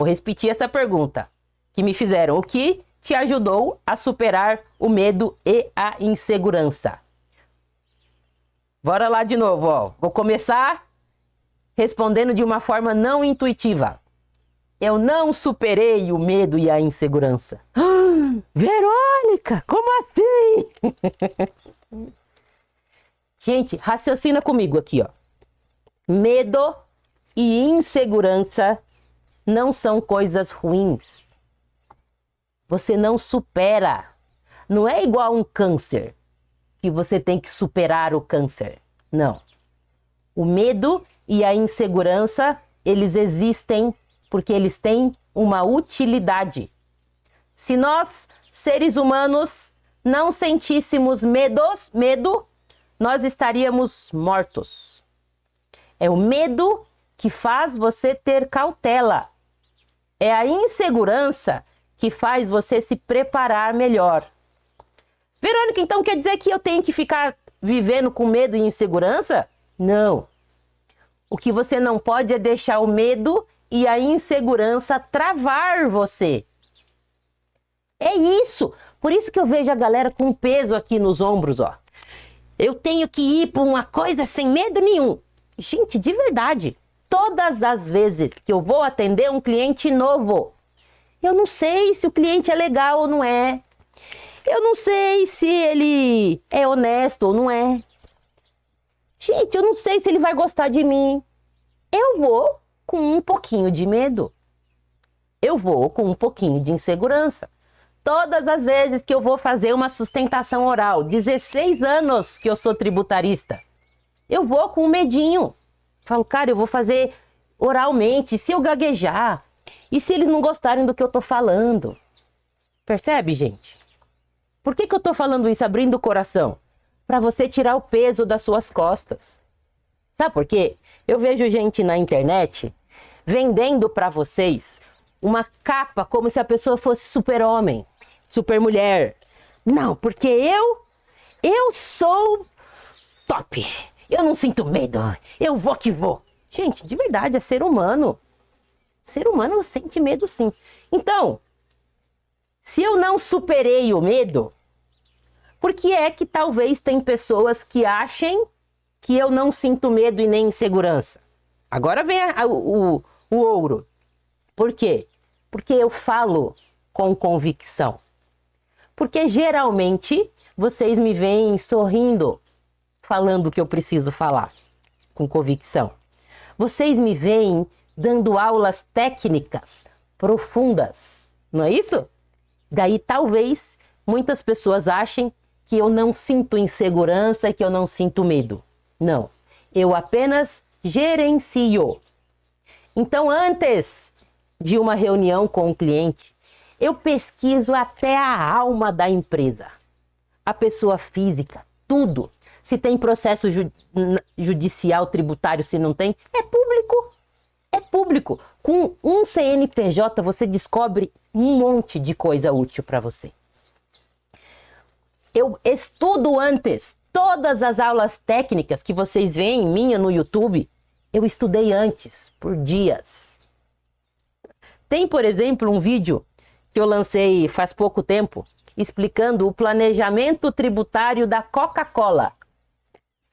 Vou repetir essa pergunta que me fizeram. O que te ajudou a superar o medo e a insegurança? Bora lá de novo, ó. Vou começar respondendo de uma forma não intuitiva. Eu não superei o medo e a insegurança. Verônica, como assim? Gente, raciocina comigo aqui, ó. Medo e insegurança não são coisas ruins. Você não supera. Não é igual um câncer, que você tem que superar o câncer. Não. O medo e a insegurança, eles existem porque eles têm uma utilidade. Se nós, seres humanos, não sentíssemos medo, nós estaríamos mortos. É o medo que faz você ter cautela. É a insegurança que faz você se preparar melhor. Verônica, então quer dizer que eu tenho que ficar vivendo com medo e insegurança? Não. O que você não pode é deixar o medo e a insegurança travar você. É isso. Por isso que eu vejo a galera com peso aqui nos ombros, ó. Eu tenho que ir para uma coisa sem medo nenhum. Gente, de verdade, todas as vezes que eu vou atender um cliente novo, eu não sei se o cliente é legal ou não é. Eu não sei se ele é honesto ou não é. Gente, eu não sei se ele vai gostar de mim. Eu vou com um pouquinho de medo. Eu vou com um pouquinho de insegurança. Todas as vezes que eu vou fazer uma sustentação oral, 16 anos que eu sou tributarista, eu vou com um medinho. Falo, cara, eu vou fazer oralmente, se eu gaguejar, e se eles não gostarem do que eu tô falando? Percebe, gente? Por que eu tô falando isso, abrindo o coração? Para você tirar o peso das suas costas. Sabe por quê? Eu vejo gente na internet vendendo para vocês uma capa como se a pessoa fosse super-homem, super-mulher. Não, porque eu sou top. Eu não sinto medo. Eu vou que vou. Gente, de verdade, é ser humano. Ser humano sente medo sim. Então, se eu não superei o medo, por que é que talvez tem pessoas que achem que eu não sinto medo e nem insegurança? Agora vem o ouro. Por quê? Porque eu falo com convicção. Porque geralmente vocês me veem sorrindo, falando o que eu preciso falar, com convicção. Vocês me veem dando aulas técnicas profundas, não é isso? Daí talvez muitas pessoas achem que eu não sinto insegurança, que eu não sinto medo. Não, eu apenas gerencio. Então, antes de uma reunião com o cliente, eu pesquiso até a alma da empresa, a pessoa física, tudo. Se tem processo judicial, tributário, se não tem, é público. É público. Com um CNPJ você descobre um monte de coisa útil para você. Eu estudo antes. Todas as aulas técnicas que vocês veem minha no YouTube, eu estudei antes, por dias. Tem, por exemplo, um vídeo que eu lancei faz pouco tempo, explicando o planejamento tributário da Coca-Cola.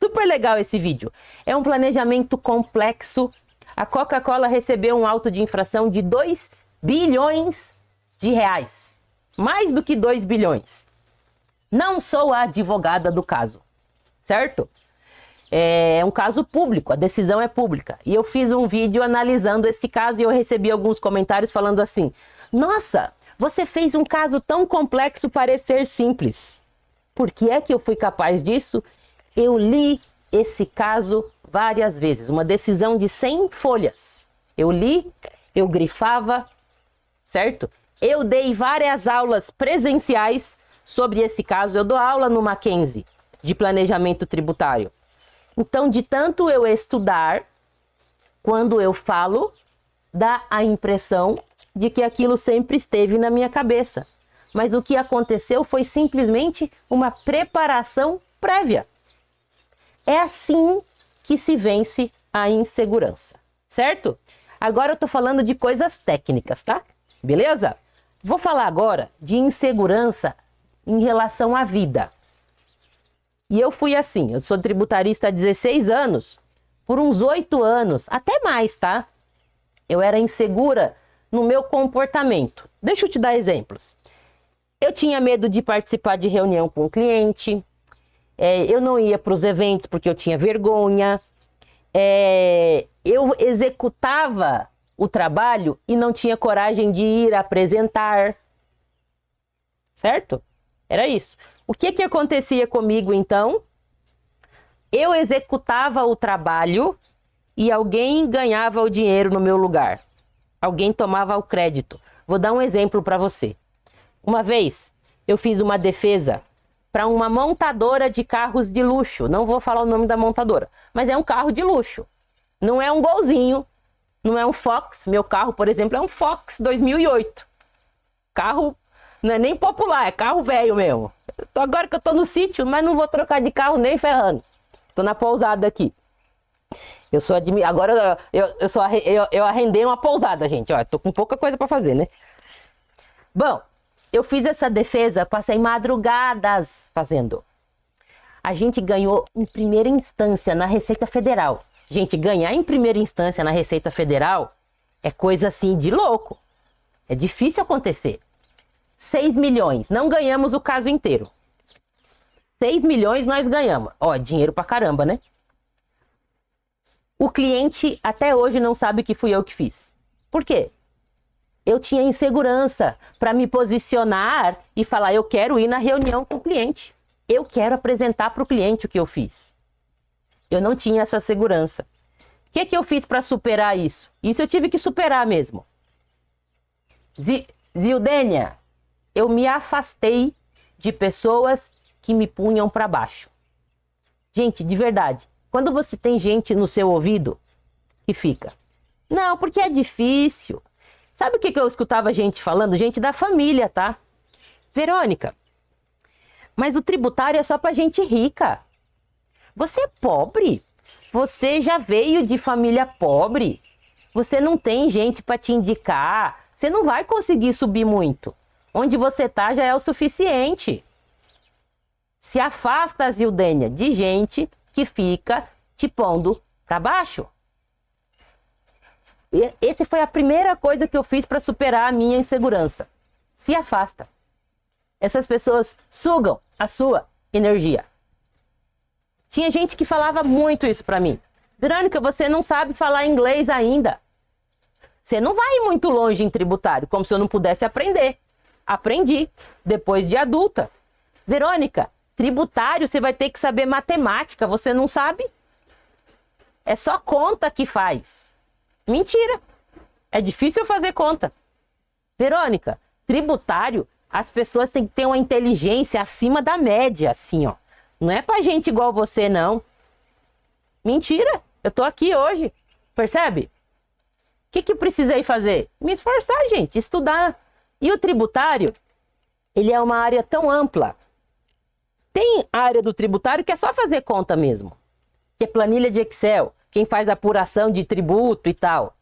Super legal esse vídeo. É um planejamento complexo. A Coca-Cola recebeu um auto de infração de 2 bilhões de reais. Mais do que 2 bilhões. Não sou a advogada do caso, certo? É um caso público, a decisão é pública. E eu fiz um vídeo analisando esse caso e eu recebi alguns comentários falando assim: nossa, você fez um caso tão complexo parecer simples. Por que é que eu fui capaz disso? Eu li esse caso várias vezes, uma decisão de 100 folhas. Eu li, eu grifava, certo? Eu dei várias aulas presenciais sobre esse caso. Eu dou aula no Mackenzie de planejamento tributário. Então, de tanto eu estudar, quando eu falo, dá a impressão de que aquilo sempre esteve na minha cabeça. Mas o que aconteceu foi simplesmente uma preparação prévia. É assim que se vence a insegurança, certo? Agora eu tô falando de coisas técnicas, tá? Beleza? Vou falar agora de insegurança em relação à vida. E eu fui assim, eu sou tributarista há 16 anos, por uns 8 anos, até mais, tá? Eu era insegura no meu comportamento. Deixa eu te dar exemplos. Eu tinha medo de participar de reunião com o cliente, eu não ia para os eventos porque eu tinha vergonha, eu executava o trabalho e não tinha coragem de ir apresentar, certo? Era isso. O que que acontecia comigo então? Eu executava o trabalho e alguém ganhava o dinheiro no meu lugar. Alguém tomava o crédito. Vou dar um exemplo para você. Uma vez eu fiz uma defesa para uma montadora de carros de luxo. Não vou falar o nome da montadora, mas é um carro de luxo. Não é um Golzinho, não é um Fox. Meu carro, por exemplo, é um Fox 2008. Carro não é nem popular, é carro velho mesmo. Agora que eu tô no sítio, mas não vou trocar de carro nem ferrando. Tô na pousada aqui. Eu sou agora eu arrendei uma pousada, gente. Ó, tô com pouca coisa para fazer, né? Bom, eu fiz essa defesa, passei madrugadas fazendo. A gente ganhou em primeira instância na Receita Federal. Gente, ganhar em primeira instância na Receita Federal é coisa assim de louco. É difícil acontecer. 6 milhões, não ganhamos o caso inteiro. 6 milhões nós ganhamos. Ó, dinheiro pra caramba, né? O cliente até hoje não sabe que fui eu que fiz. Por quê? Eu tinha insegurança para me posicionar e falar, eu quero ir na reunião com o cliente. Eu quero apresentar para o cliente o que eu fiz. Eu não tinha essa segurança. O que que eu fiz para superar isso? Isso eu tive que superar mesmo. Zildênia, eu me afastei de pessoas que me punham para baixo. Gente, de verdade, quando você tem gente no seu ouvido que fica, não, porque é difícil. Sabe o que que eu escutava gente falando? Gente da família, tá? Verônica, mas o tributário é só para gente rica. Você é pobre? Você já veio de família pobre? Você não tem gente para te indicar? Você não vai conseguir subir muito. Onde você tá já é o suficiente. Se afasta, Zildênia, de gente que fica te pondo para baixo. Essa foi a primeira coisa que eu fiz para superar a minha insegurança. Se afasta. Essas pessoas sugam a sua energia. Tinha gente que falava muito isso para mim. Verônica, você não sabe falar inglês ainda. Você não vai muito longe em tributário, como se eu não pudesse aprender. Aprendi, depois de adulta. Verônica, tributário você vai ter que saber matemática, você não sabe? É só conta que faz. Mentira, é difícil fazer conta. Verônica, tributário, as pessoas têm que ter uma inteligência acima da média, assim, ó. Não é pra gente igual você, não. Mentira, eu tô aqui hoje, percebe? O que que eu precisei fazer? Me esforçar, gente, estudar. E o tributário, ele é uma área tão ampla. Tem área do tributário que é só fazer conta mesmo. Que é planilha de Excel, quem faz apuração de tributo e tal.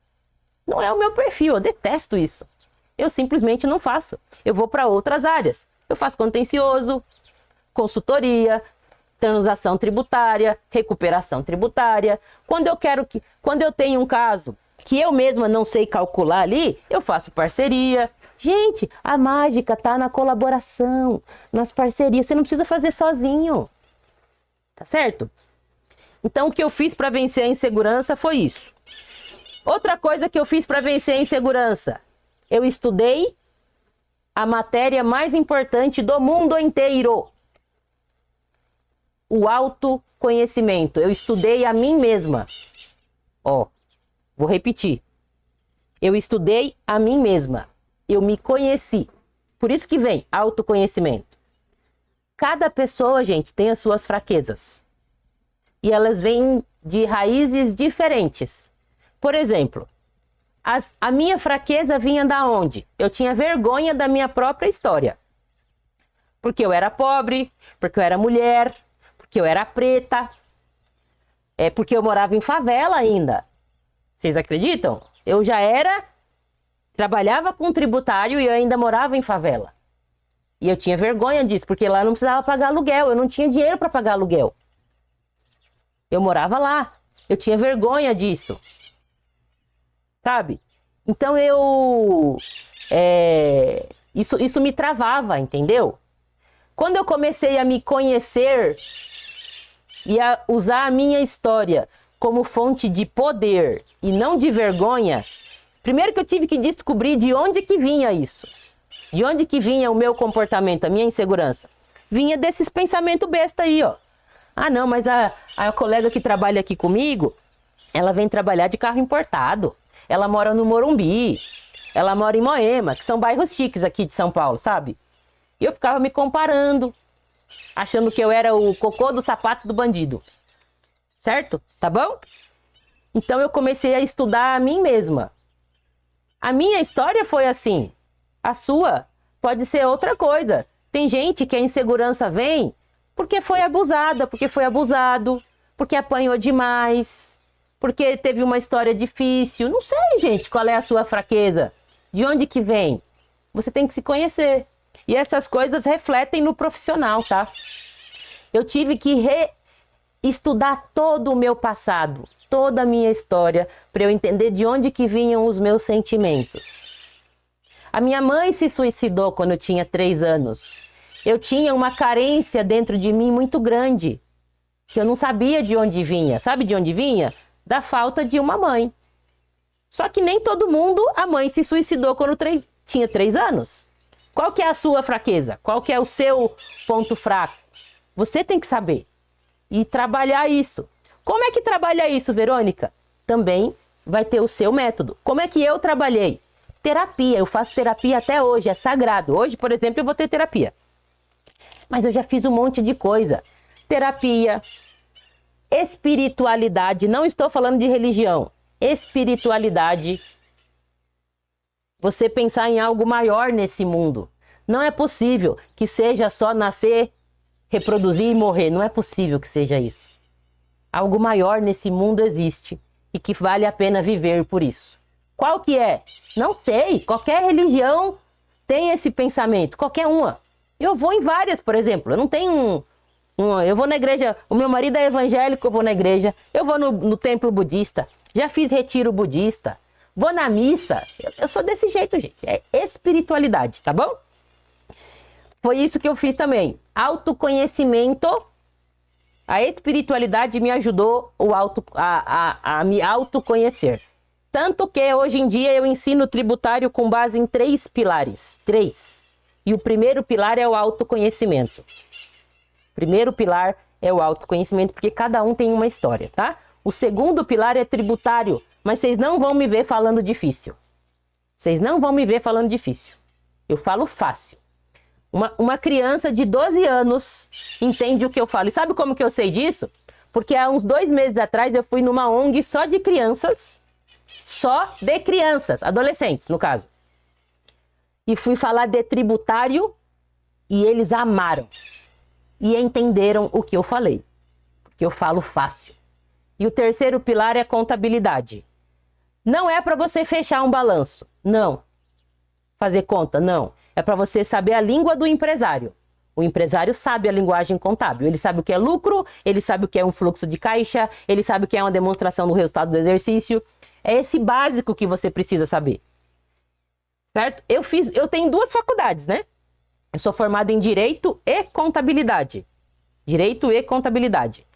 Não é o meu perfil, eu detesto isso. Eu simplesmente não faço. Eu vou para outras áreas. Eu faço contencioso, consultoria, transação tributária, recuperação tributária. Quando eu tenho um caso que eu mesma não sei calcular ali, eu faço parceria. Gente, a mágica tá na colaboração, nas parcerias. Você não precisa fazer sozinho. Tá certo? Então, o que eu fiz para vencer a insegurança foi isso. Outra coisa que eu fiz para vencer a insegurança, eu estudei a matéria mais importante do mundo inteiro. O autoconhecimento. Eu estudei a mim mesma. Ó, vou repetir. Eu estudei a mim mesma. Eu me conheci. Por isso que vem autoconhecimento. Cada pessoa, gente, tem as suas fraquezas. E elas vêm de raízes diferentes. Por exemplo, a minha fraqueza vinha da onde? Eu tinha vergonha da minha própria história. Porque eu era pobre, porque eu era mulher, porque eu era preta, porque eu morava em favela ainda. Vocês acreditam? Eu já trabalhava com tributário e eu ainda morava em favela. E eu tinha vergonha disso, porque lá eu não precisava pagar aluguel, eu não tinha dinheiro para pagar aluguel. Eu morava lá, eu tinha vergonha disso. Sabe? Então isso me travava, entendeu? Quando eu comecei a me conhecer e a usar a minha história como fonte de poder e não de vergonha, primeiro que eu tive que descobrir de onde que vinha isso. De onde que vinha o meu comportamento, a minha insegurança? Vinha desses pensamentos besta aí, ó. Ah, não, mas a colega que trabalha aqui comigo, ela vem trabalhar de carro importado. Ela mora no Morumbi, ela mora em Moema, que são bairros chiques aqui de São Paulo, sabe? E eu ficava me comparando, achando que eu era o cocô do sapato do bandido. Certo? Tá bom? Então eu comecei a estudar a mim mesma. A minha história foi assim. A sua pode ser outra coisa. Tem gente que a insegurança vem porque foi abusada, porque foi abusado, porque apanhou demais, porque teve uma história difícil. Não sei, gente, qual é a sua fraqueza. De onde que vem? Você tem que se conhecer. E essas coisas refletem no profissional, tá? Eu tive que estudar todo o meu passado, toda a minha história, para eu entender de onde que vinham os meus sentimentos. A minha mãe se suicidou quando eu tinha 3 anos. Eu tinha uma carência dentro de mim muito grande, que eu não sabia de onde vinha. Sabe de onde vinha? Da falta de uma mãe. Só que nem todo mundo, a mãe se suicidou quando tinha 3 anos. Qual que é a sua fraqueza? Qual que é o seu ponto fraco? Você tem que saber e trabalhar isso. Como é que trabalha isso, Verônica? Também vai ter o seu método. Como é que eu trabalhei? Terapia, eu faço terapia até hoje, é sagrado. Hoje, por exemplo, eu vou ter terapia. Mas eu já fiz um monte de coisa. Terapia, espiritualidade, não estou falando de religião. Espiritualidade. Você pensar em algo maior nesse mundo. Não é possível que seja só nascer, reproduzir e morrer. Não é possível que seja isso. Algo maior nesse mundo existe e que vale a pena viver por isso. Qual que é? Não sei. Qualquer religião tem esse pensamento. Qualquer uma. Eu vou em várias, por exemplo. Eu não tenho eu vou na igreja. O meu marido é evangélico, eu vou na igreja. Eu vou no templo budista. Já fiz retiro budista. Vou na missa. Eu sou desse jeito, gente. É espiritualidade, tá bom? Foi isso que eu fiz também. Autoconhecimento. A espiritualidade me ajudou a me autoconhecer. Tanto que hoje em dia eu ensino tributário com base em 3 pilares. 3. E o primeiro pilar é o autoconhecimento. O primeiro pilar é o autoconhecimento, porque cada um tem uma história, tá? O segundo pilar é tributário, mas vocês não vão me ver falando difícil. Vocês não vão me ver falando difícil. Eu falo fácil. Uma criança de 12 anos entende o que eu falo. E sabe como que eu sei disso? Porque há uns 2 meses atrás eu fui numa ONG só de crianças, adolescentes no caso. E fui falar de tributário e eles amaram. E entenderam o que eu falei. Porque eu falo fácil. E o terceiro pilar é contabilidade. Não é para você fechar um balanço. Não. Fazer conta, não. É para você saber a língua do empresário. O empresário sabe a linguagem contábil. Ele sabe o que é lucro, ele sabe o que é um fluxo de caixa, ele sabe o que é uma demonstração do resultado do exercício. É esse básico que você precisa saber. Certo? Eu tenho 2 faculdades, né? Eu sou formada em Direito e Contabilidade. Direito e Contabilidade.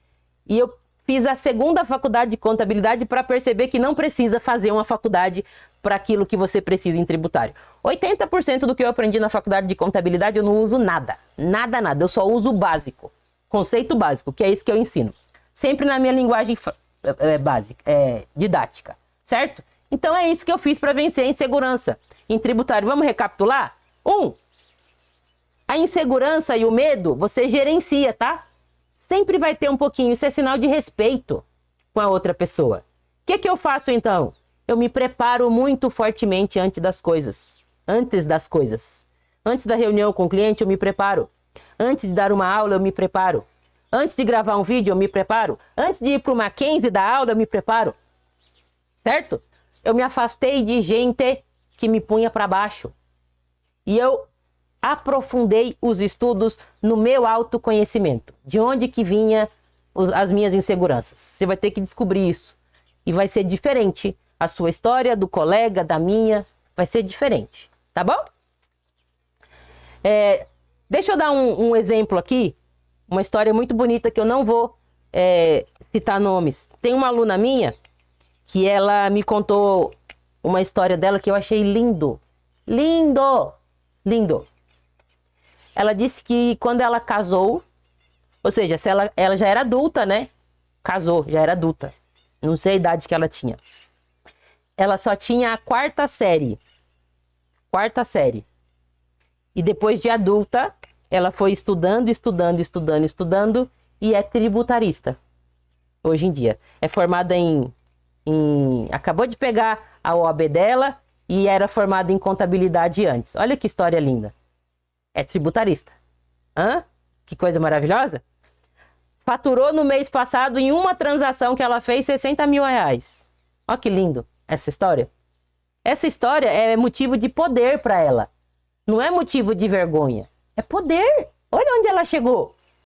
E eu fiz a 2ª faculdade de Contabilidade para perceber que não precisa fazer uma faculdade para aquilo que você precisa em tributário. 80% do que eu aprendi na faculdade de Contabilidade eu não uso nada. Nada, nada. Eu só uso o básico. Conceito básico, que é isso que eu ensino. Sempre na minha linguagem básica, didática. Certo? Então é isso que eu fiz para vencer a insegurança em tributário. Vamos recapitular? 1. A insegurança e o medo você gerencia, tá? Sempre vai ter um pouquinho. Isso é sinal de respeito com a outra pessoa. O que eu faço então? Eu me preparo muito fortemente antes das coisas. Antes da reunião com o cliente, eu me preparo. Antes de dar uma aula, eu me preparo. Antes de gravar um vídeo, eu me preparo. Antes de ir para o Mackenzie dar aula, eu me preparo. Certo? Eu me afastei de gente que me punha para baixo. E eu aprofundei os estudos no meu autoconhecimento. De onde que vinha as minhas inseguranças? Você vai ter que descobrir isso. E vai ser diferente. A sua história, do colega, da minha, vai ser diferente. Tá bom? Deixa eu dar um exemplo aqui. Uma história muito bonita que eu não vou citar nomes. Tem uma aluna minha que ela me contou uma história dela que eu achei lindo. Lindo! Lindo! Ela disse que quando ela casou, ou seja, se ela já era adulta, né? Casou, já era adulta. Não sei a idade que ela tinha. Ela só tinha a quarta série. Quarta série. E depois de adulta, ela foi estudando e é tributarista. Hoje em dia. É formada acabou de pegar a OAB dela e era formada em contabilidade antes. Olha que história linda. É tributarista. Hã? Que coisa maravilhosa. Faturou no mês passado, em uma transação que ela fez, 60 mil reais. Olha que lindo essa história. Essa história é motivo de poder para ela. Não é motivo de vergonha. É poder. Olha onde ela chegou.